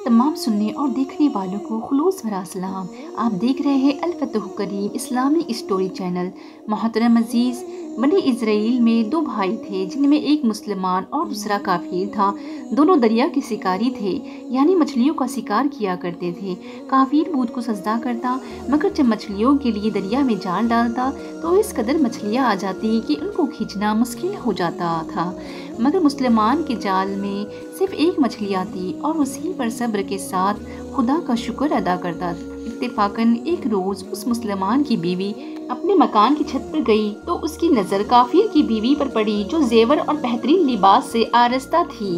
तमाम सुनने और देखने वालों को खुलूस भरा सलाम। आप देख रहे हैं अल फतह करीम इस्लामिक स्टोरी चैनल। मोहतरम अजीज़, बनी इज़राइल में दो भाई थे जिनमें एक मुसलमान और दूसरा काफिर था। दोनों दरिया के शिकारी थे, यानी मछलियों का शिकार किया करते थे। काफिर बूत को सजदा करता, मगर जब मछलियों के लिए दरिया में जाल डालता तो इस कदर मछलियाँ आ जाती कि उनको खींचना मुश्किल हो जाता था। मगर मुसलमान के जाल में सिर्फ एक मछली आती और उसी पर सब्र के साथ खुदा का शुक्र अदा करता। इत्तेफाकन एक रोज़ उस मुसलमान की बीवी अपने मकान की छत पर गई तो उसकी नज़र काफिर की बीवी पर पड़ी, जो जेवर और बेहतरीन लिबास से आरस्ता थी।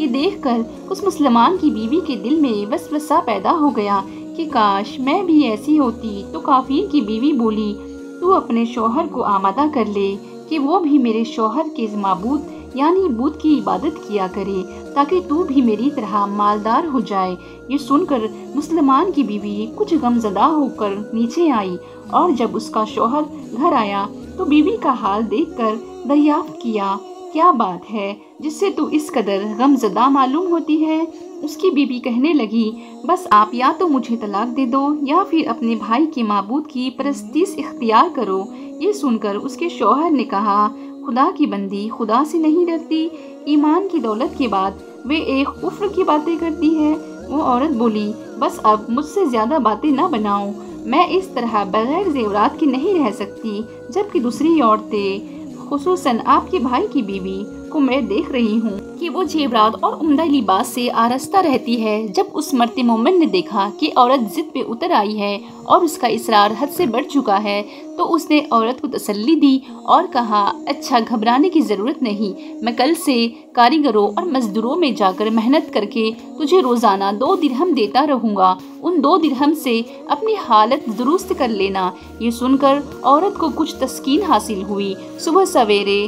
ये देखकर उस मुसलमान की बीवी के दिल में वसवसा पैदा हो गया कि काश मैं भी ऐसी होती। तो काफिर की बीवी बोली, तू अपने शौहर को आमादा कर ले कि वो भी मेरे शौहर के माबूद यानी बुत की इबादत किया करे, ताकि तू भी मेरी तरह मालदार हो जाए। ये सुनकर मुसलमान की बीवी कुछ गमज़दा होकर नीचे आई, और जब उसका शौहर घर आया तो बीवी का हाल देखकर दरियाफ्त किया, क्या बात है जिससे तू इस कदर गमज़दा मालूम होती है। उसकी बीवी कहने लगी, बस आप या तो मुझे तलाक दे दो या फिर अपने भाई के माबूद की परस्तिश इख्तियार करो। ये सुनकर उसके शौहर ने कहा, खुदा की बंदी खुदा से नहीं डरती, ईमान की दौलत के बाद वे एक कुफ्र की बातें करती है। वो औरत बोली, बस अब मुझसे ज़्यादा बातें ना बनाओ, मैं इस तरह बगैर जेवरात की नहीं रह सकती। जबकि दूसरी औरतें, खुसूसन आपके भाई की बीवी को मैं देख रही हूँ कि वो जेवरात और उम्दा लिबास से आरस्ता रहती है। जब उस मर्द मोमिन ने देखा कि औरत जिद पे उतर आई है और उसका इसरार हद से बढ़ चुका है, तो उसने औरत को तसल्ली दी और कहा, अच्छा घबराने की ज़रूरत नहीं, मैं कल से कारीगरों और मजदूरों में जाकर मेहनत करके तुझे रोज़ाना 2 दिरहम देता रहूँगा। उन 2 दिरहम से अपनी हालत दुरुस्त कर लेना। ये सुनकर औरत को कुछ तस्कीन हासिल हुई। सुबह सवेरे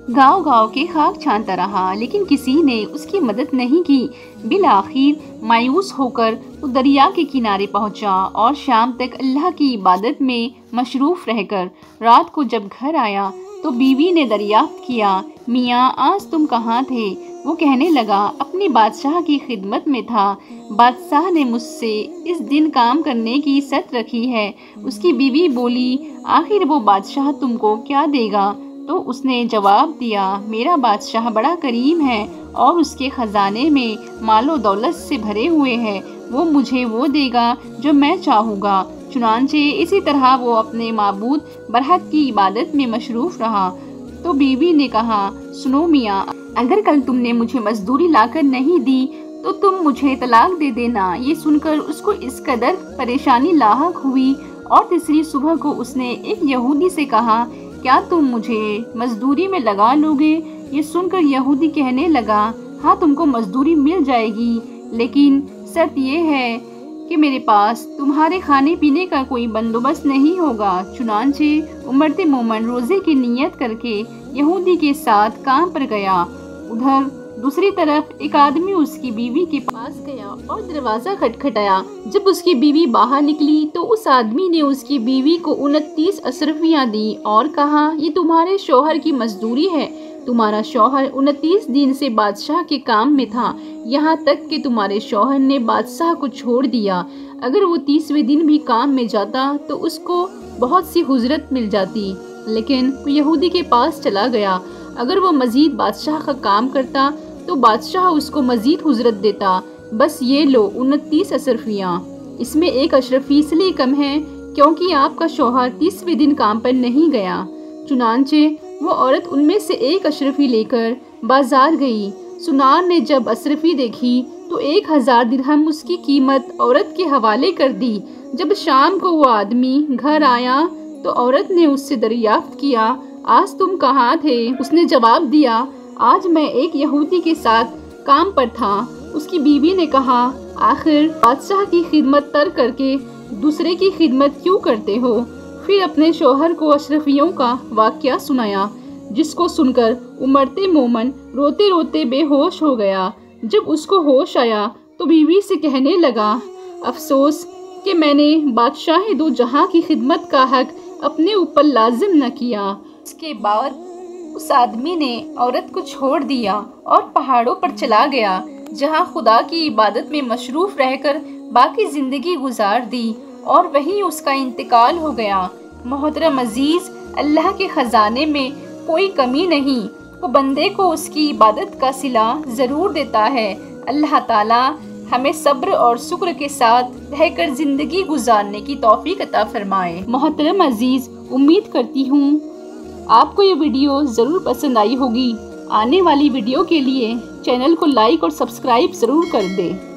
गांव-गांव के खाक छानता रहा, लेकिन किसी ने उसकी मदद नहीं की। बिलाखिर मायूस होकर वो दरिया के किनारे पहुंचा और शाम तक अल्लाह की इबादत में मशरूफ़ रहकर रात को जब घर आया तो बीवी ने दरियाफ्त किया, मियाँ आज तुम कहाँ थे। वो कहने लगा, अपनी बादशाह की खिदमत में था। बादशाह ने मुझसे इस दिन काम करने की शर्त रखी है। उसकी बीवी बोली, आखिर वो बादशाह तुमको क्या देगा। तो उसने जवाब दिया, मेरा बादशाह बड़ा करीम है और उसके ख़जाने में मालो दौलत से भरे हुए हैं। वो मुझे वो देगा जो मैं चाहूँगा। चुनांचे इसी तरह वो अपने माबूद बरहक की इबादत में मशरूफ़ रहा। तो बीवी ने कहा, सुनो मियाँ, अगर कल तुमने मुझे मजदूरी लाकर नहीं दी तो तुम मुझे तलाक दे देना। ये सुनकर उसको इस कदर परेशानी लाहक हुई और तीसरी सुबह को उसने एक यहूदी से कहा, क्या तुम मुझे मजदूरी में लगा लोगे। ये सुनकर यहूदी कहने लगा, हाँ तुमको मजदूरी मिल जाएगी, लेकिन शर्त ये है कि मेरे पास तुम्हारे खाने पीने का कोई बंदोबस्त नहीं होगा। चुनांचे उमरत मोमन रोज़े की नीयत करके यहूदी के साथ काम पर गया। उधर दूसरी तरफ एक आदमी उसकी बीवी के पास गया और दरवाज़ा खटखटाया। जब उसकी बीवी बाहर निकली तो उस आदमी ने उसकी बीवी को 29 अशरफियाँ दी और कहा, ये तुम्हारे शौहर की मजदूरी है। तुम्हारा शौहर 29 दिन से बादशाह के काम में था, यहाँ तक कि तुम्हारे शौहर ने बादशाह को छोड़ दिया। अगर वो 30वें दिन भी काम में जाता तो उसको बहुत सी हुजरत मिल जाती, लेकिन वो यहूदी के पास चला गया। अगर वो मज़ीद बादशाह का काम करता तो बादशाह उसको मज़ीद हुजरत देता। बस ये लो 29 अशरफियाँ। इसमें एक अशरफी इसलिए कम है क्योंकि आपका शौहर 30वें दिन काम पर नहीं गया। चुनांचे वो औरत उनमें से एक अशरफी लेकर बाजार गई। सुनार ने जब अशरफी देखी तो 1000 दिरहम उसकी कीमत औरत के हवाले कर दी। जब शाम को वो आदमी घर आया तो औरत ने उससे दरियाफ्त किया, आज तुम कहाँ थे। उसने जवाब दिया, आज मैं एक यहूदी के साथ काम पर था। उसकी बीवी ने कहा, आखिर बादशाह की खिदमत तर्क करके दूसरे की खिदमत क्यों करते हो। फिर अपने शौहर को अशरफियों का वाक़या सुनाया, जिसको सुनकर उमरत मोमन रोते रोते बेहोश हो गया। जब उसको होश आया तो बीवी से कहने लगा, अफसोस कि मैंने बादशाह दो जहां की खिदमत का हक अपने ऊपर लाजिम न किया। इसके बाद उस आदमी ने औरत को छोड़ दिया और पहाड़ों पर चला गया। جہاں خدا کی عبادت میں مصروف رہ کر باقی زندگی گزار دی اور وہیں اس کا انتقال ہو گیا۔ محترم عزیز، اللہ کے خزانے میں کوئی کمی نہیں، وہ بندے کو اس کی عبادت کا صلہ ضرور دیتا ہے۔ اللہ تعالیٰ ہمیں صبر اور شکر کے ساتھ رہ کر زندگی گزارنے کی توفیق عطا فرمائے۔ محترم عزیز، امید کرتی ہوں آپ کو یہ ویڈیو ضرور پسند آئی ہوگی۔ آنے والی ویڈیو کے لیے چینل کو لائک اور سبسکرائب ضرور کر دیں۔